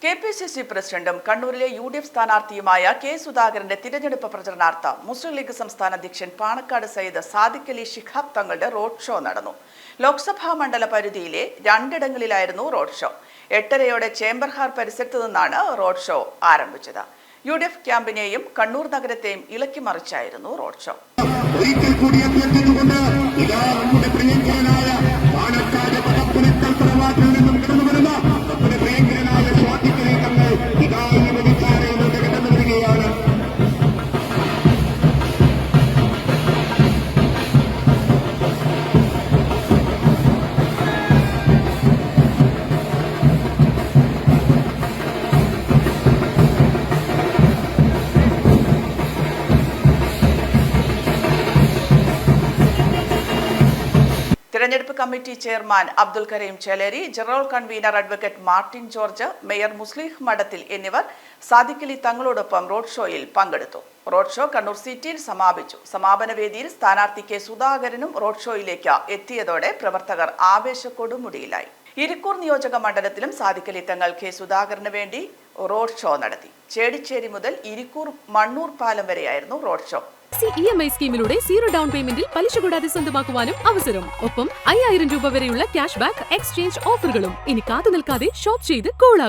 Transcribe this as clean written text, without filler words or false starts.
KPCC പ്രസിഡന്റും കണ്ണൂരിലെ UDF സ്ഥാനാർത്ഥിയുമായ K. സുധാകരന്റെ തിരഞ്ഞെടുപ്പ് പ്രചരണാർത്ഥം മുസ്ലിം ലീഗ് സംസ്ഥാന അധ്യക്ഷൻ പാണക്കാട് സയ്യിദ് സാദിഖ് അലി ശിഹാബ് തങ്ങളുടെ റോഡ് ഷോ നടന്നു. ലോക്സഭാ മണ്ഡല പരിധിയിലെ 2 ഇടങ്ങളിലായിരുന്നു റോഡ് ഷോ. 8:30-യോടെ ചേംബർ ഹാൾ പരിസരത്ത് നിന്നാണ് റോഡ് ഷോ ആരംഭിച്ചത്. UDF ക്യാമ്പിനെയും കണ്ണൂർ നഗരത്തെയും ഇളക്കി മറിച്ചായിരുന്നു റോഡ് ഷോ. തിരഞ്ഞെടുപ്പ് committee chairman Abdul Kareem Cheleri, general convener advocate Martin George, mayor Muslih Madathil എന്നിവർ സാദിഖ് അലി തങ്ങളോടൊപ്പം റോഡ് ഷോയിൽ പങ്കെടുത്തു. റോഡ് ഷോ കണ്ണൂർ സിറ്റിയിൽ സമാപിച്ചു. സമാപന വേദിയിൽ സ്ഥാനാർത്ഥി കെ. സുധാകരനും റോഡ് ഷോയിലേക്ക് എത്തിയതോടെ പ്രവർത്തകർ ആവേശക്കൊടുമുടിയിലായി. ഇരിക്കൂർ നിയോജക മണ്ഡലത്തിലും സാദിഖ് അലി തങ്ങൾ കെ. സുധാകരന് വേണ്ടി റോഡ് ഷോ നടത്തി. ചേടിച്ചേരി മുതൽ ഇരിക്കൂർ മണ്ണൂർ പാലം വരെയായിരുന്നു റോഡ് ഷോ. EMI സ്കീമിലൂടെ 0 ഡൗൺ പേയ്മെന്റിൽ പലിശ കൂടാതെ സ്വന്തമാക്കുവാനും അവസരം. ഒപ്പം 5000 രൂപ വരെയുള്ള ക്യാഷ് ബാക്ക് എക്സ്ചേഞ്ച് ഓഫറുകളും. ഇനി കാത്തു നിൽക്കാതെ ഷോപ്പ് ചെയ്ത് കൂളാകും.